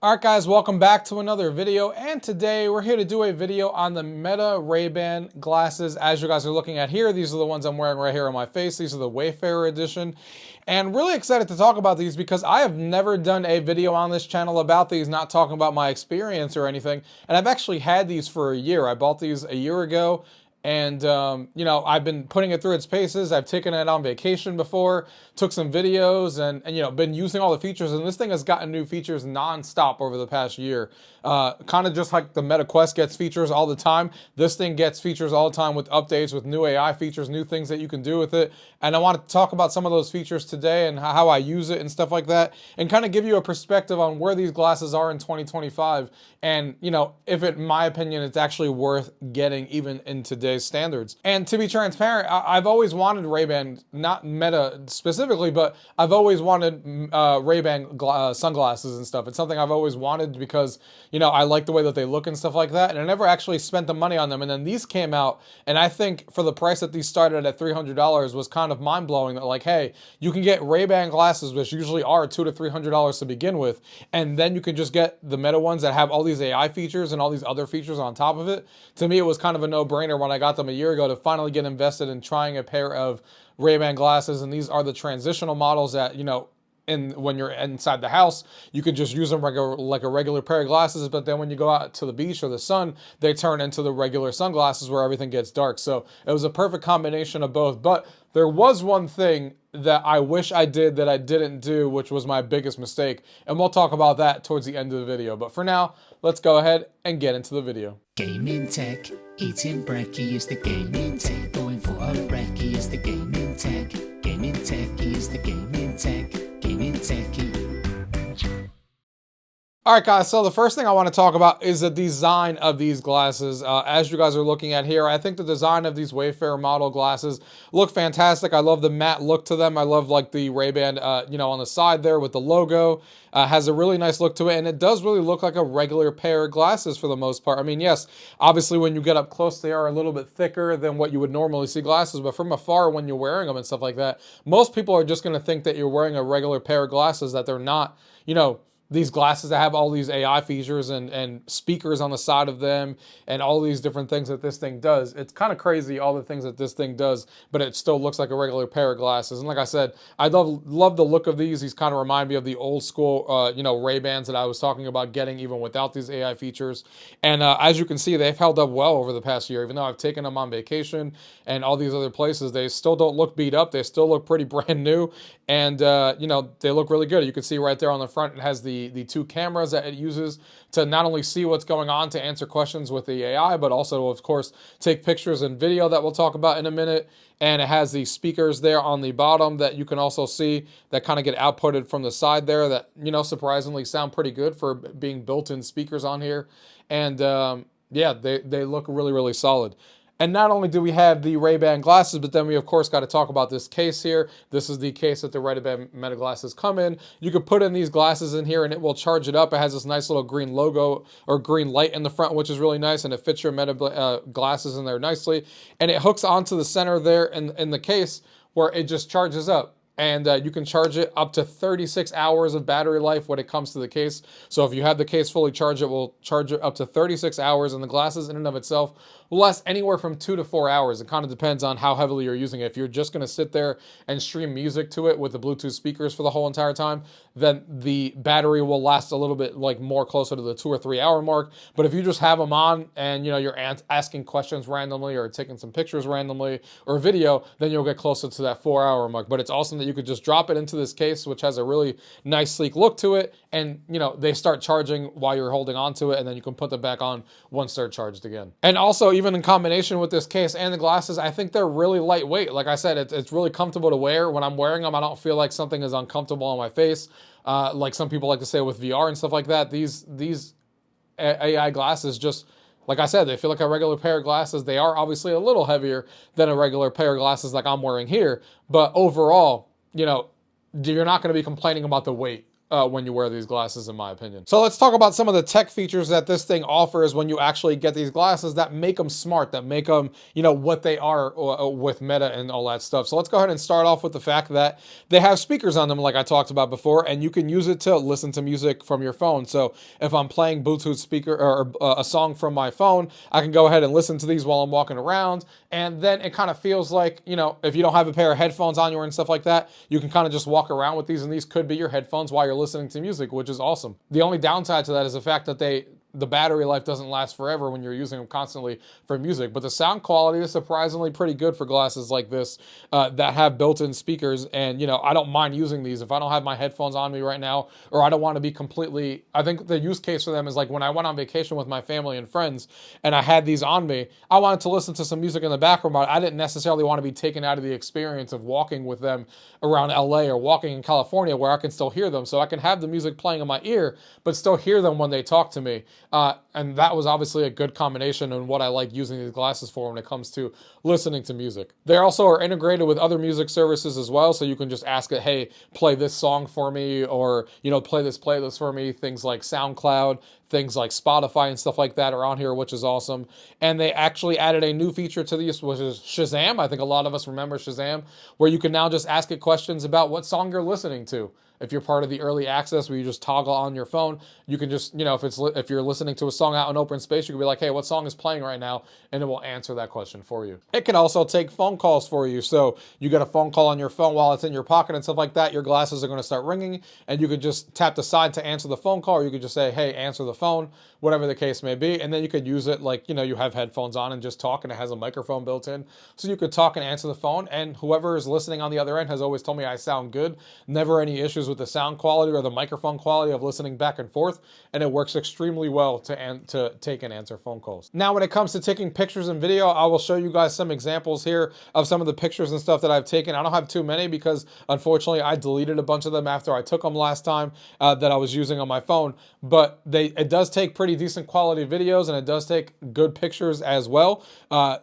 Alright guys, welcome back to another video, and today we're here to do a video on the Meta Ray-Ban glasses. As you guys are looking at here, these are the ones I'm wearing right here on my face. These are the Wayfarer edition, and really excited to talk about these because I have never done a video on this channel about these, not talking about my experience or anything, and I've actually had these for a year. I bought these a year ago, and you know, I've been putting it through its paces. I've taken it on vacation before, took some videos, and you know, been using all the features, and this thing has gotten new features non-stop over the past year. Kind of just like the Meta Quest gets features all the time, this thing gets features all the time with updates, with new AI features, new things that you can do with it. And I want to talk about some of those features today and how I use it and stuff like that, and kind of give you a perspective on where these glasses are in 2025, and you know, if it, in my opinion, it's actually worth getting even in today's standards. And to be transparent, I've always wanted Ray-Ban, not Meta specifically, but I've always wanted Ray-Ban sunglasses and stuff. It's something I've always wanted because, you know, I like the way that they look and stuff like that, and I never actually spent the money on them. And then these came out, and I think for the price that these started at $300 was kind of mind-blowing, that like, hey, you can get Ray-Ban glasses, which usually are $200 to $300 to begin with, and then you can just get the Meta ones that have all these AI features and all these other features on top of it. To me, it was kind of a no-brainer when I got them a year ago to finally get invested in trying a pair of Ray-Ban glasses. And these are the transitional models that, you know, and when you're inside the house, you could just use them like a regular pair of glasses, but then when you go out to the beach or the sun, they turn into the regular sunglasses where everything gets dark. So it was a perfect combination of both. But there was one thing that I wish I did that I didn't do, which was my biggest mistake, and we'll talk about that towards the end of the video. But for now, let's go ahead and get into the video. Gaming tech, eating brekkie is the gaming tech. Going for a brekkie is the gaming tech. Gaming tech is the gaming tech. Gaming techie. All right, guys, so the first thing I want to talk about is the design of these glasses. As you guys are looking at here, I think the design of these Wayfarer model glasses look fantastic. I love the matte look to them. I love like the Ray-Ban, you know, on the side there with the logo. Has a really nice look to it, and it does really look like a regular pair of glasses for the most part. I mean, yes, obviously when you get up close, they are a little bit thicker than what you would normally see glasses, but from afar when you're wearing them and stuff like that, most people are just going to think that you're wearing a regular pair of glasses, that they're not, you know, these glasses that have all these AI features and speakers on the side of them and all these different things that this thing does. It's kind of crazy, all the things that this thing does, but it still looks like a regular pair of glasses. And like I said, I love the look of these. These kind of remind me of the old school, you know, Ray-Bans that I was talking about getting even without these AI features. And as you can see, they've held up well over the past year. Even though I've taken them on vacation and all these other places, they still don't look beat up. They still look pretty brand new. And, you know, they look really good. You can see right there on the front, it has the two cameras that it uses to not only see what's going on, to answer questions with the AI, but also, of course, take pictures and video that we'll talk about in a minute. And it has the speakers there on the bottom that you can also see that kind of get outputted from the side there that, you know, surprisingly sound pretty good for being built-in speakers on here. And yeah, they look really, really solid. And not only do we have the Ray-Ban glasses, but then we, of course, got to talk about this case here. This is the case that the Ray-Ban Meta glasses come in. You can put in these glasses in here, and it will charge it up. It has this nice little green logo or green light in the front, which is really nice, and it fits your Meta glasses in there nicely. And it hooks onto the center there in the case where it just charges up. And you can charge it up to 36 hours of battery life when it comes to the case. So if you have the case fully charged, it will charge it up to 36 hours, and the glasses in and of itself will last anywhere from 2 to 4 hours. It kind of depends on how heavily you're using it. If you're just going to sit there and stream music to it with the Bluetooth speakers for the whole entire time, then the battery will last a little bit like more closer to the 2 or 3 hour mark. But if you just have them on and, you know, you're asking questions randomly or taking some pictures randomly or video, then you'll get closer to that 4 hour mark. But it's awesome that you could just drop it into this case, which has a really nice sleek look to it, and you know, they start charging while you're holding on to it, and then you can put them back on once they're charged again. And also, even in combination with this case and the glasses, I think they're really lightweight. Like I said, it's really comfortable to wear. When I'm wearing them, I don't feel like something is uncomfortable on my face, like some people like to say with VR and stuff like that. These AI glasses just, like I said, they feel like a regular pair of glasses. They are obviously a little heavier than a regular pair of glasses like I'm wearing here, but overall, you know, you're not going to be complaining about the weight when you wear these glasses, in my opinion. So let's talk about some of the tech features that this thing offers when you actually get these glasses that make them smart, that make them, you know, what they are with Meta and all that stuff. So let's go ahead and start off with the fact that they have speakers on them, like I talked about before, and you can use it to listen to music from your phone. So if I'm playing Bluetooth speaker or a song from my phone, I can go ahead and listen to these while I'm walking around. And then it kind of feels like, you know, if you don't have a pair of headphones on you and stuff like that, you can kind of just walk around with these, and these could be your headphones while you're listening to music, which is awesome. The only downside to that is the fact that the battery life doesn't last forever when you're using them constantly for music, but the sound quality is surprisingly pretty good for glasses like this that have built-in speakers. And, you know, I don't mind using these if I don't have my headphones on me right now, or I don't want to be completely, I think the use case for them is like when I went on vacation with my family and friends and I had these on me, I wanted to listen to some music in the background, but I didn't necessarily want to be taken out of the experience of walking with them around LA or walking in California where I can still hear them. So I can have the music playing in my ear, but still hear them when they talk to me. And that was obviously a good combination and what I like using these glasses for when it comes to listening to music. They also are integrated with other music services as well, so you can just ask it, hey, play this song for me, or, you know, play this playlist for me. Things like SoundCloud, things like Spotify and stuff like that are on here, which is awesome. And they actually added a new feature to these, which is Shazam. I think a lot of us remember Shazam, where you can now just ask it questions about what song you're listening to. If you're part of the early access where you just toggle on your phone, you can just, you know, if you're listening to a song out in open space, you can be like, hey, what song is playing right now? And it will answer that question for you. It can also take phone calls for you. So you get a phone call on your phone while it's in your pocket and stuff like that, your glasses are going to start ringing, and you could just tap the side to answer the phone call, or you could just say, hey, answer the phone, whatever the case may be. And then you could use it like, you know, you have headphones on and just talk, and it has a microphone built in. So you could talk and answer the phone, and whoever is listening on the other end has always told me I sound good. Never any issues with the sound quality or the microphone quality of listening back and forth, and it works extremely well to take and answer phone calls. Now, when it comes to taking pictures and video, I will show you guys some examples here of some of the pictures and stuff that I've taken. I don't have too many because unfortunately I deleted a bunch of them after I took them last time that I was using on my phone, but it does take pretty decent quality videos, and it does take good pictures as well.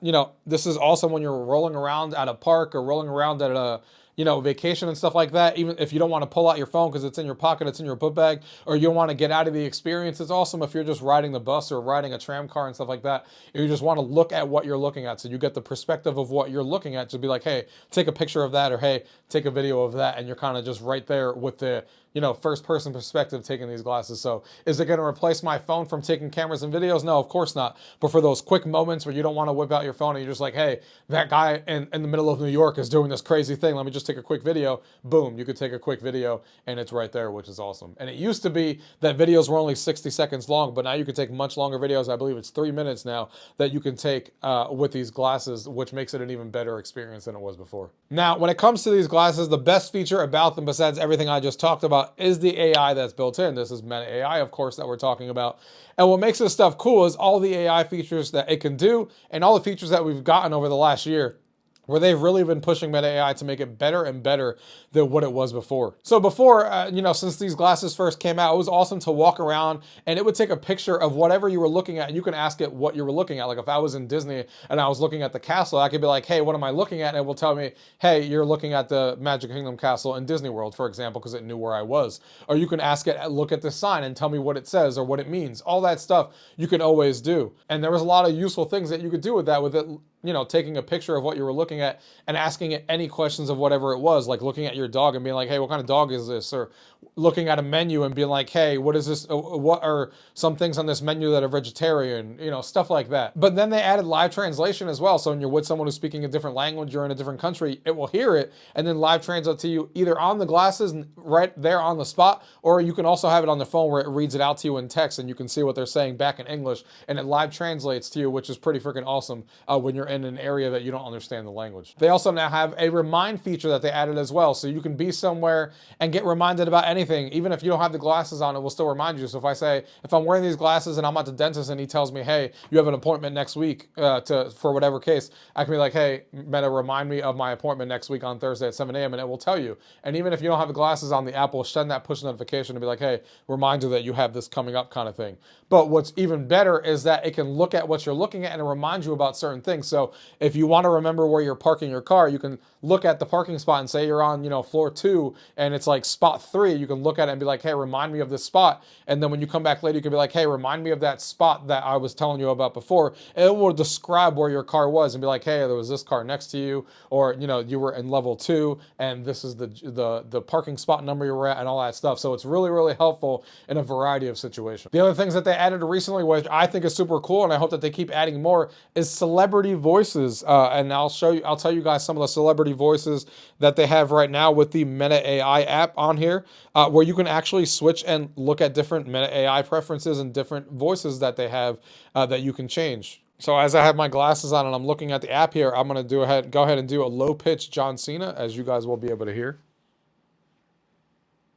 You know, this is awesome when you're rolling around at a park or rolling around at a, you know, vacation and stuff like that. Even if you don't want to pull out your phone because it's in your pocket, it's in your book bag, or you don't want to get out of the experience, it's awesome if you're just riding the bus or riding a tram car and stuff like that. You just want to look at what you're looking at, so you get the perspective of what you're looking at to be like, hey, take a picture of that, or hey, take a video of that, and you're kind of just right there with the, you know, first person perspective taking these glasses. So is it going to replace my phone from taking cameras and videos? No, of course not. But for those quick moments where you don't want to whip out your phone and you're just like, hey, that guy in the middle of New York is doing this crazy thing, let me just take a quick video. Boom, you could take a quick video and it's right there, which is awesome. And it used to be that videos were only 60 seconds long, but now you can take much longer videos. I believe it's 3 minutes now that you can take with these glasses, which makes it an even better experience than it was before. Now, when it comes to these glasses, the best feature about them, besides everything I just talked about, is the AI that's built in. This is Meta AI, of course, that we're talking about. And what makes this stuff cool is all the AI features that it can do, and all the features that we've gotten over the last year, where they've really been pushing Meta AI to make it better and better than what it was before. So before, you know, since these glasses first came out, it was awesome to walk around and it would take a picture of whatever you were looking at, and you can ask it what you were looking at. Like if I was in Disney and I was looking at the castle, I could be like, hey, what am I looking at? And it will tell me, hey, you're looking at the Magic Kingdom castle in Disney World, for example, because it knew where I was. Or you can ask it, look at this sign and tell me what it says or what it means. All that stuff you can always do. And there was a lot of useful things that you could do with that, with it, you know, taking a picture of what you were looking at and asking it any questions of whatever it was, like looking at your dog and being like, hey, what kind of dog is this? Or looking at a menu and being like, hey, what is this? What are some things on this menu that are vegetarian? You know, stuff like that. But then they added live translation as well. So when you're with someone who's speaking a different language, you're in a different country, it will hear it and then live translate to you either on the glasses right there on the spot, or you can also have it on the phone where it reads it out to you in text and you can see what they're saying back in English and it live translates to you, which is pretty freaking awesome when you're in an area that you don't understand the language. They also now have a remind feature that they added as well. So you can be somewhere and get reminded about anything. Even if you don't have the glasses on, it will still remind you. So if I'm wearing these glasses and I'm at the dentist and he tells me, hey, you have an appointment next week for whatever case, I can be like, hey, Meta, remind me of my appointment next week on Thursday at 7 a.m. and it will tell you. And even if you don't have the glasses on, the app will send that push notification to be like, hey, remind you that you have this coming up kind of thing. But what's even better is that it can look at what you're looking at and remind you about certain things. So if you want to remember where you're parking your car, you can look at the parking spot and say you're on, you know, floor 2 and it's like spot 3. it, you can look at it and be like, hey, remind me of this spot. And then when you come back later, you can be like, hey, remind me of that spot that I was telling you about before. And it will describe where your car was and be like, hey, there was this car next to you, or you were in level 2, and this is the parking spot number you were at, and all that stuff. So it's really, really helpful in a variety of situations. The other things that they added recently, which I think is super cool, and I hope that they keep adding more, is celebrity voices. And I'll tell you guys some of the celebrity voices that they have right now with the Meta AI app on here, where you can actually switch and look at different Meta AI preferences and different voices that they have that you can change. So as I have my glasses on and I'm looking at the app here, I'm going to go ahead and do a low pitch John Cena, as you guys will be able to hear.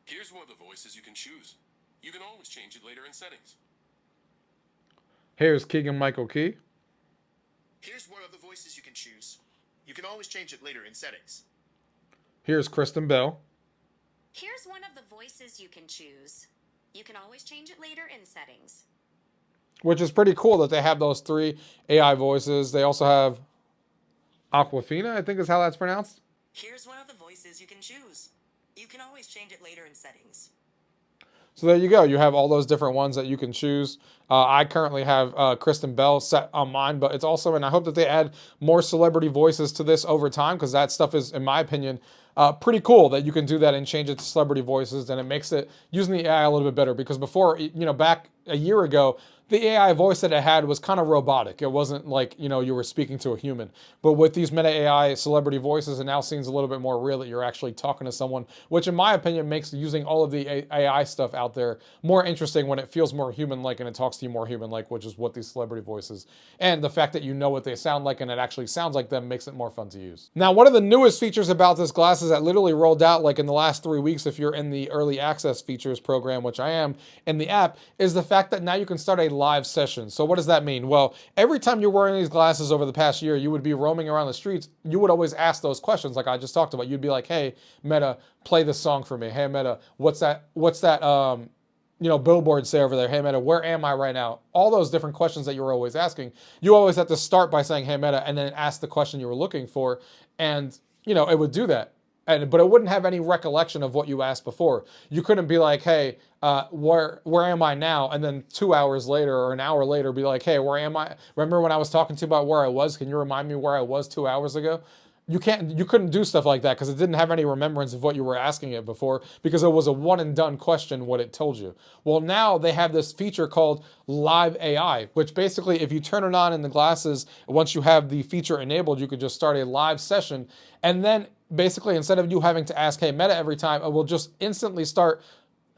Here's one of the voices you can choose. You can always change it later in settings. Here's Keegan Michael Key. Here's one of the voices you can choose. You can always change it later in settings. Here's Kristen Bell. Here's one of the voices you can choose. You can always change it later in settings. Which is pretty cool that they have those 3 AI voices. They also have Aquafina, I think is how that's pronounced. Here's one of the voices you can choose. You can always change it later in settings. So there you go. You have all those different ones that you can choose. I currently have Kristen Bell set on mine, but it's also, and I hope that they add more celebrity voices to this over time, because that stuff is, in my opinion, pretty cool that you can do that and change it to celebrity voices, and it makes it, using the AI a little bit better, because before, back a year ago, the AI voice that it had was kind of robotic. It wasn't like, you were speaking to a human. But with these Meta AI celebrity voices, it now seems a little bit more real that you're actually talking to someone, which in my opinion makes using all of the AI stuff out there more interesting when it feels more human-like and it talks to you more human-like, which is what these celebrity voices, and the fact that you know what they sound like and it actually sounds like them, makes it more fun to use. Now, one of the newest features about this glasses that literally rolled out like in the last 3 weeks, if you're in the early access features program, which I am, in the app, is the fact that now you can start a live session. So what does that mean? Well, every time you're wearing these glasses over the past year, you would be roaming around the streets, you would always ask those questions like I just talked about. You'd be like, hey, Meta, play this song for me. Hey, Meta, what's that billboard say over there? Hey, Meta, where am I right now? All those different questions that you were always asking, you always have to start by saying, hey, Meta, and then ask the question you were looking for. And, it would do that. But it wouldn't have any recollection of what you asked before. You couldn't be like, hey, where am I now? And then 2 hours later or an hour later be like, hey, where am I? Remember when I was talking to you about where I was? Can you remind me where I was 2 hours ago? You couldn't do stuff like that because it didn't have any remembrance of what you were asking it before, because it was a one and done question what it told you. Well, now they have this feature called Live AI, which basically if you turn it on in the glasses, once you have the feature enabled, you could just start a live session, and then basically instead of you having to ask, hey, Meta, every time, it will just instantly start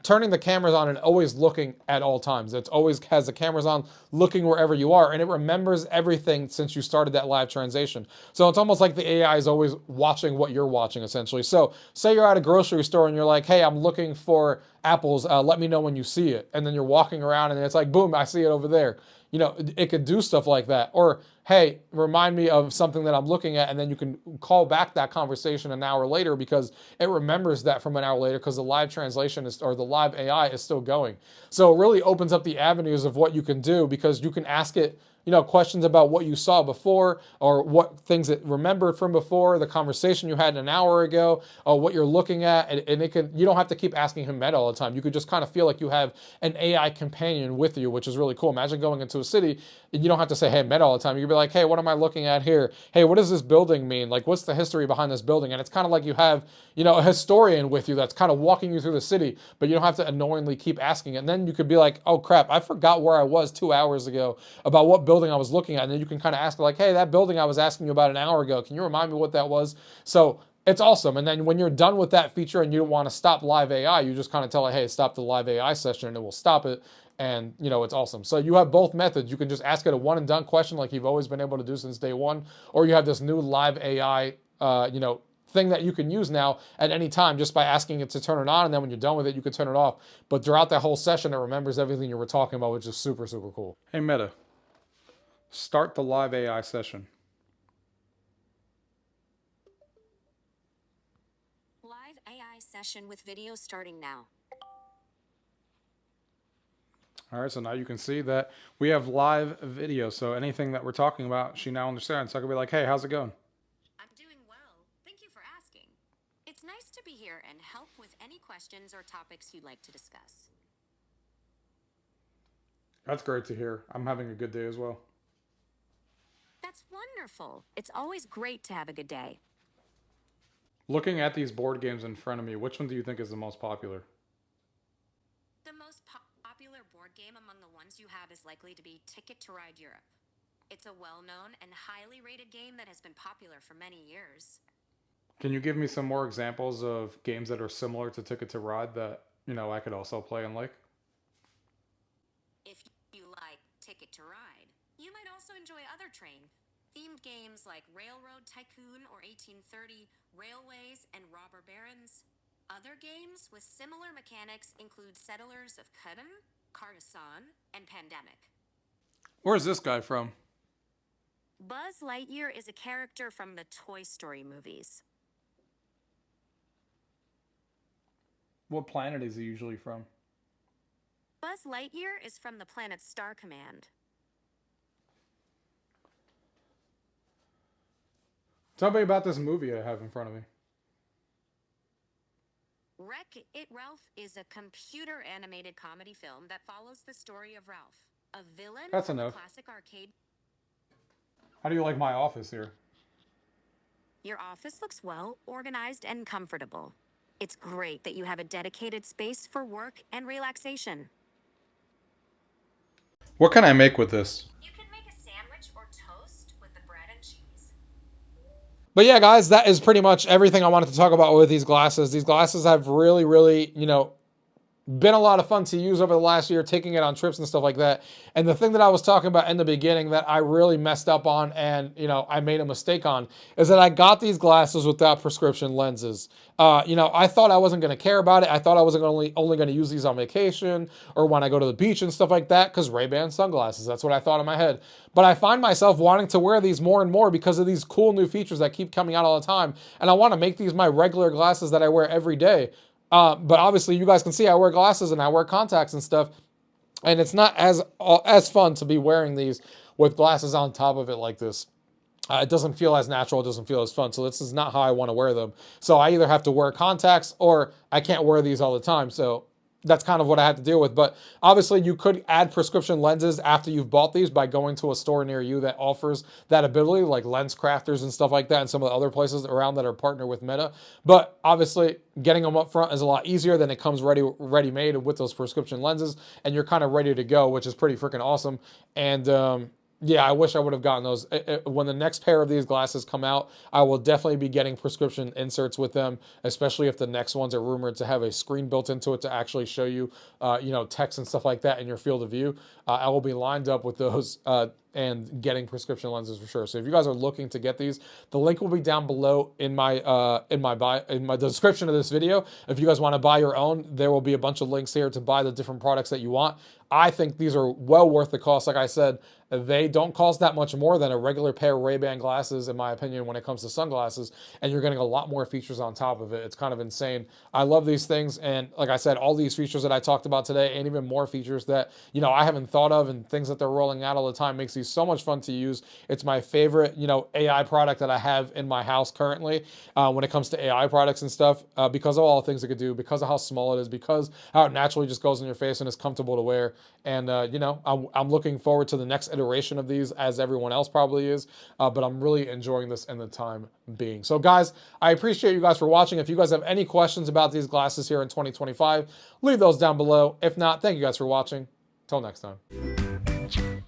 turning the cameras on and always looking at all times. It always has the cameras on, looking wherever you are, and it remembers everything since you started that live transition. So it's almost like the AI is always watching what you're watching, essentially. So say you're at a grocery store and you're like, hey, I'm looking for apples, let me know when you see it. And then you're walking around and it's like, boom, I see it over there. It could do stuff like that. Or, hey, remind me of something that I'm looking at, and then you can call back that conversation an hour later because it remembers that from an hour later, because the live translation or the live AI is still going. So it really opens up the avenues of what you can do, because you can ask it questions about what you saw before, or what things it remembered from before, the conversation you had an hour ago, or what you're looking at, and you don't have to keep asking him Meta all the time. You could just kind of feel like you have an AI companion with you, which is really cool. Imagine going into a city and you don't have to say, hey, Meta all the time. You could be like, hey, what am I looking at here? Hey, what does this building mean? Like, what's the history behind this building? And it's kind of like you have, a historian with you that's kind of walking you through the city, but you don't have to annoyingly keep asking it. And then you could be like, oh crap, I forgot where I was 2 hours ago about what building I was looking at. And then you can kind of ask like, hey, that building I was asking you about an hour ago, can you remind me what that was? So it's awesome. And then when you're done with that feature and you don't want to stop live AI, you just kind of tell it, hey, stop the live AI session, and it will stop it. And, it's awesome. So you have both methods. You can just ask it a one and done question like you've always been able to do since day one, or you have this new live AI, thing that you can use now at any time just by asking it to turn it on, and then when you're done with it, you can turn it off. But throughout that whole session, it remembers everything you were talking about, which is super, super cool. Hey, Meta, start the live AI session. Live AI session with video starting now. All right, so now you can see that we have live video. So anything that we're talking about, she now understands. So I could be like, hey, how's it going? I'm doing well. Thank you for asking. It's nice to be here and help with any any questions or topics you'd like to discuss. That's great to hear. I'm having a good day as well. That's wonderful. It's always great to have a good day. Looking at these board games in front of me, which one do you think is the most popular? The most popular board game among the ones you have is likely to be Ticket to Ride Europe. It's a well-known and highly rated game that has been popular for many years. Can you give me some more examples of games that are similar to Ticket to Ride that, I could also play and like? If you like Ticket to Ride, you might also enjoy other train-themed games like Railroad Tycoon or 1830, Railways, and Robber Barons. Other games with similar mechanics include Settlers of Catan, Carcassonne, and Pandemic. Where's this guy from? Buzz Lightyear is a character from the Toy Story movies. What planet is he usually from? Buzz Lightyear is from the planet Star Command. Tell me about this movie I have in front of me. Wreck-It Ralph is a computer-animated comedy film that follows the story of Ralph, a villain That's from a enough. classic arcade. How do you like my office here? Your office looks well organized and comfortable. It's great that you have a dedicated space for work and relaxation. What can I make with this? You can make a sandwich or toast with the bread and cheese. But yeah, guys, that is pretty much everything I wanted to talk about with these glasses. These glasses have really, really, been a lot of fun to use over the last year, taking it on trips and stuff like that. And the thing that I was talking about in the beginning that I really messed up on and, I made a mistake on is that I got these glasses without prescription lenses. I thought I wasn't going to care about it. I thought I wasn't only going to use these on vacation or when I go to the beach and stuff like that because Ray-Ban sunglasses. That's what I thought in my head. But I find myself wanting to wear these more and more because of these cool new features that keep coming out all the time. And I want to make these my regular glasses that I wear every day. But obviously you guys can see I wear glasses and I wear contacts and stuff. And it's not as fun to be wearing these with glasses on top of it like this. It doesn't feel as natural. It doesn't feel as fun. So this is not how I want to wear them. So I either have to wear contacts or I can't wear these all the time. So that's kind of what I had to deal with. But obviously you could add prescription lenses after you've bought these by going to a store near you that offers that ability, like Lens Crafters and stuff like that, and some of the other places around that are partnered with Meta. But obviously getting them up front is a lot easier than it comes ready-made with those prescription lenses, and you're kind of ready to go, which is pretty freaking awesome. And yeah, I wish I would have gotten those. When the next pair of these glasses come out, I will definitely be getting prescription inserts with them, especially if the next ones are rumored to have a screen built into it to actually show you, text and stuff like that in your field of view. I will be lined up with those and getting prescription lenses for sure. So if you guys are looking to get these, the link will be down below in my description of this video. If you guys want to buy your own, there will be a bunch of links here to buy the different products that you want. I think these are well worth the cost. Like I said, they don't cost that much more than a regular pair of Ray-Ban glasses, in my opinion, when it comes to sunglasses, and you're getting a lot more features on top of it. It's kind of insane. I love these things, and like I said, all these features that I talked about today, and even more features that, I haven't thought of, and things that they're rolling out all the time, makes these so much fun to use. It's my favorite, AI product that I have in my house currently when it comes to AI products and stuff, because of all the things it could do, because of how small it is, because how it naturally just goes in your face and is comfortable to wear. And, I'm looking forward to the next iteration of these, as everyone else probably is, but I'm really enjoying this in the time being. So guys, I appreciate you guys for watching. If you guys have any questions about these glasses here in 2025, leave those down below. If not, thank you guys for watching. Till next time.